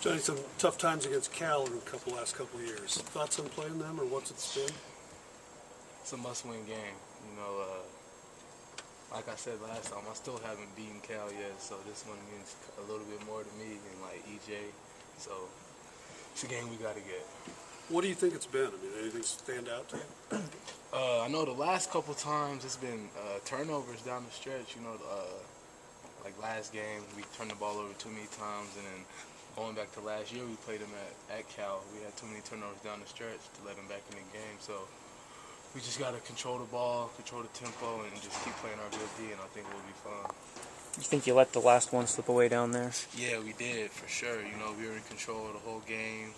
Johnny, some tough times against Cal in the last couple of years. Thoughts on playing them, or what's it been? It's a must-win game. You know, like I said last time, I still haven't beaten Cal yet, so this one means a little bit more to me than like EJ. So it's a game we got to get. What do you think it's been? I mean, anything stand out to you? I know the last couple times it's been turnovers down the stretch. You know, like last game we turned the ball over too many times, and then going back to last year we played them at Cal. We had too many turnovers down the stretch to let them back in the game. So we just got to control the ball, control the tempo, and just keep playing our good D, and I think we'll be fine. You think you let the last one slip away down there? Yeah, we did, for sure. You know, we were in control of the whole game.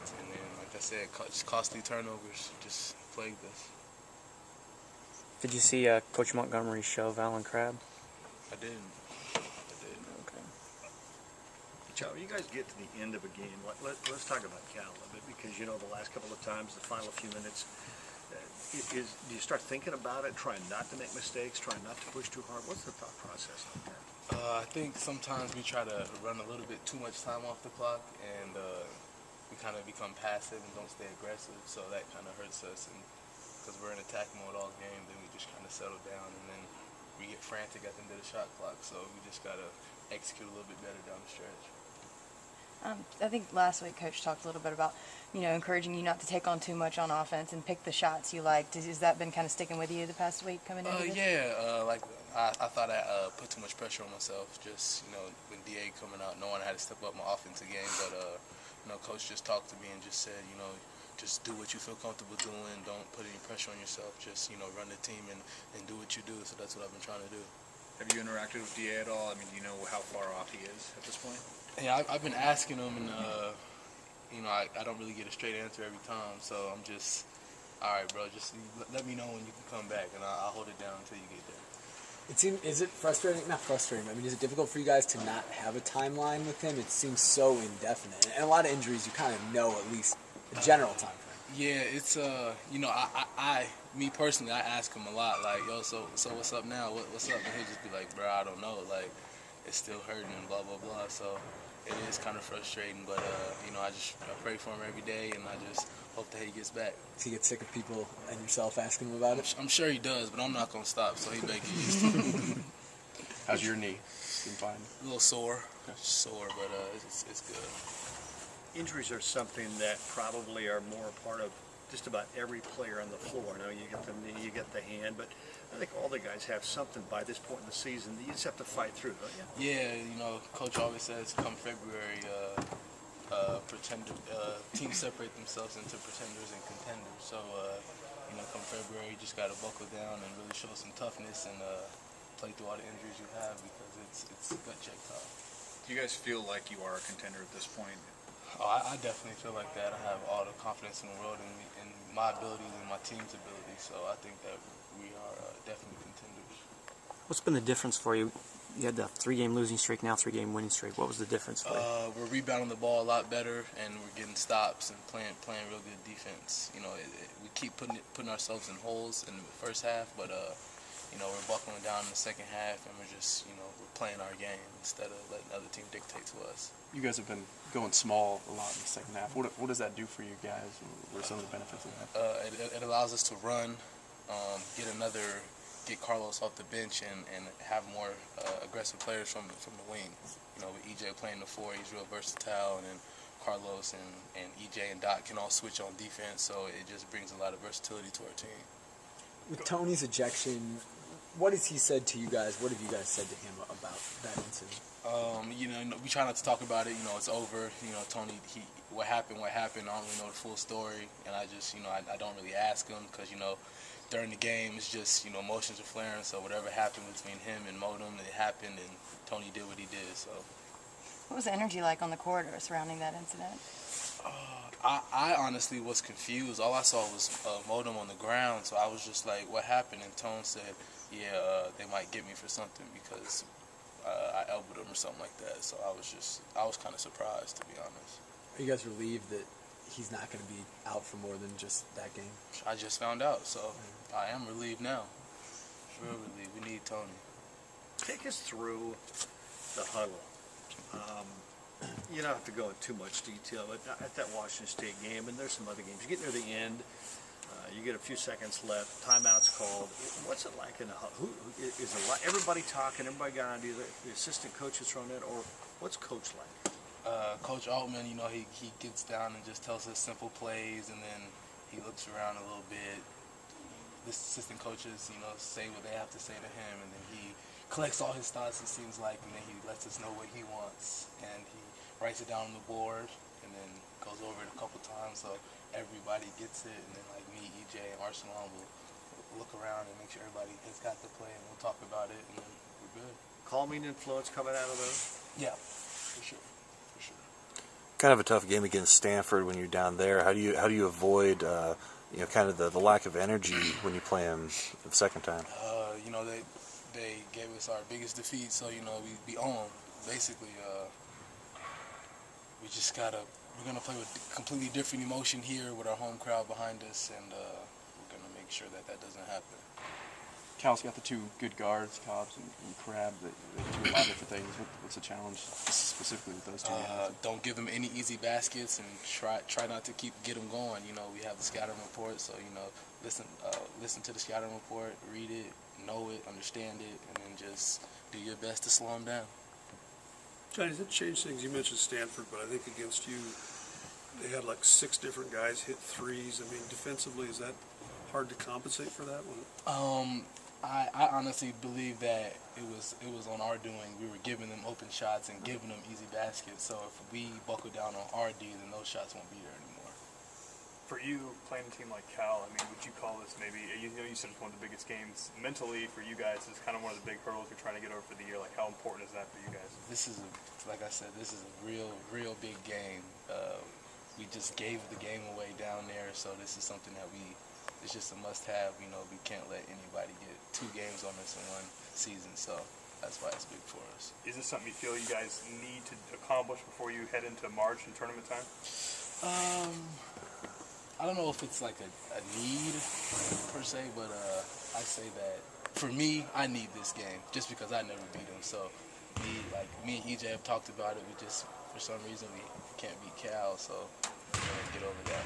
And then, like I said, just costly turnovers just plagued us. Did you see Coach Montgomery shove Alan Crabb? I didn't. Okay. Joe, you guys get to the end of a game. Let's talk about Cal a little bit, because, you know, the last couple of times, the final few minutes, do you start thinking about it, trying not to make mistakes, trying not to push too hard? What's the thought process on that? I think sometimes we try to run a little bit too much time off the clock, and we kind of become passive and don't stay aggressive, so that kind of hurts us. And because we're in attack mode all game, then we just kind of settle down, and then we get frantic at the end of the shot clock, so we just got to execute a little bit better down the stretch. I think last week Coach talked a little bit about, you know, encouraging you not to take on too much on offense and pick the shots you liked. Has that been kind of sticking with you the past week coming into this? Yeah, like I thought I put too much pressure on myself. Just, you know, with DA coming out, knowing I had to step up my offensive game. But, you know, Coach just talked to me and just said, you know, just do what you feel comfortable doing. Don't put any pressure on yourself. Just, you know, run the team and do what you do. So that's what I've been trying to do. Have you interacted with DA at all? I mean, do you know how far off he is at this point? Yeah, I've been asking him, and you know, I don't really get a straight answer every time. So I'm just, all right, bro, just let me know when you can come back, and I'll hold it down until you get there. Is it frustrating? Not frustrating. I mean, is it difficult for you guys to not have a timeline with him? It seems so indefinite, and a lot of injuries. You kind of know at least a general time frame. Yeah, it's you know, me personally, I ask him a lot, like, yo, so what's up now? What's up? And he'll just be like, bro, I don't know, like, it's still hurting and blah blah blah. So it is kind of frustrating, but you know, I pray for him every day, and I just hope that he gets back. Does he get sick of people and yourself asking him about it? I'm sure he does, but I'm not gonna stop, so he better get used to it. How's your knee? Been fine? A little sore, but it's good. Injuries are something that probably are more a part of just about every player on the floor. Now, you get the knee, you get the hand, but I think all the guys have something by this point in the season that you just have to fight through, don't you? Yeah, you know, Coach always says come February, teams separate themselves into pretenders and contenders. So, you know, come February, you just got to buckle down and really show some toughness and play through all the injuries you have, because it's gut check time. Do you guys feel like you are a contender at this point? Oh, I definitely feel like that. I have all the confidence in the world in my abilities and my team's ability, so I think that we are definitely contenders. What's been the difference for you? You had the 3-game losing streak, now 3-game winning streak. What was the difference for you? We're rebounding the ball a lot better, and we're getting stops and playing real good defense. You know, we keep putting ourselves in holes in the first half, but you know, we're buckling down in the second half, and we're just, you know, we're playing our game instead of letting the other team dictate to us. You guys have been going small a lot in the second half. What does that do for you guys? What are some of the benefits of that? It allows us to run, get Carlos off the bench, and have more aggressive players from the wing. You know, with EJ playing the 4, he's real versatile, and then Carlos and EJ and Doc can all switch on defense, so it just brings a lot of versatility to our team. With Tony's ejection, what has he said to you guys? What have you guys said to him about that incident? You know, we try not to talk about it. You know, it's over. You know, Tony, what happened. I don't really know the full story, and I just, you know, I don't really ask him, because, you know, during the game, it's just, you know, emotions are flaring. So whatever happened between him and Modem, it happened, and Tony did what he did. So. What was the energy like on the corridor surrounding that incident? I honestly was confused. All I saw was Modem on the ground, so I was just like, what happened? And Tone said, yeah, they might get me for something because I elbowed him or something like that. So I was kind of surprised, to be honest. Are you guys relieved that he's not going to be out for more than just that game? I just found out, so I am relieved now. Real relieved. We need Tony. Take us through the huddle. you don't have to go into too much detail, but at that Washington State game, and there's some other games, you get near the end, you get a few seconds left, timeout's called. What's it like in a is it like everybody talking, everybody got on, the assistant coach is thrown in, or what's coach like? Coach Altman, you know, he gets down and just tells us simple plays, and then he looks around a little bit. The assistant coaches, you know, say what they have to say to him, and then he collects all his thoughts, it seems like, and then he lets us know what he wants, and he writes it down on the board, and then goes over it a couple times so everybody gets it, and then like me, EJ, and Arsenal will look around and make sure everybody has got the play, and we'll talk about it, and then we're good. Calming influence coming out of those? Yeah, for sure. Kind of a tough game against Stanford when you're down there. How do you avoid kind of the lack of energy when you play them the second time? You know, they gave us our biggest defeat, so you know we be on. Basically, we're gonna play with completely different emotion here with our home crowd behind us, and we're gonna make sure that doesn't happen. Cal's got the two good guards, Cobbs and Crab, that do a lot of different things. What's the challenge specifically with those two guys? Don't give them any easy baskets, and try not to get them going. You know, we have the scouting report, so you know, listen to the scouting report, read it, know it, understand it, and then just do your best to slow them down. Johnny, does it change things? You mentioned Stanford, but I think against you, they had like 6 different guys hit threes. I mean, defensively, is that hard to compensate for that one? I honestly believe that it was on our doing. We were giving them open shots and giving them easy baskets. So if we buckle down on our D, then those shots won't be there anymore. For you, playing a team like Cal, I mean, would you call this maybe, you know, you said it's one of the biggest games mentally for you guys. It's kind of one of the big hurdles you're trying to get over for the year. Like, how important is that for you guys? This is, like I said, this is a real big game. We just gave the game away down there, so this is something that it's just a must-have. You know, we can't let anybody get 2 games on us in one season, so that's why it's big for us. Is this something you feel you guys need to accomplish before you head into March and tournament time? I don't know if it's like a need per se, but I say that for me, I need this game just because I never beat them. So me and EJ have talked about it. We just, for some reason, we can't beat Cal, so we're gonna get over that.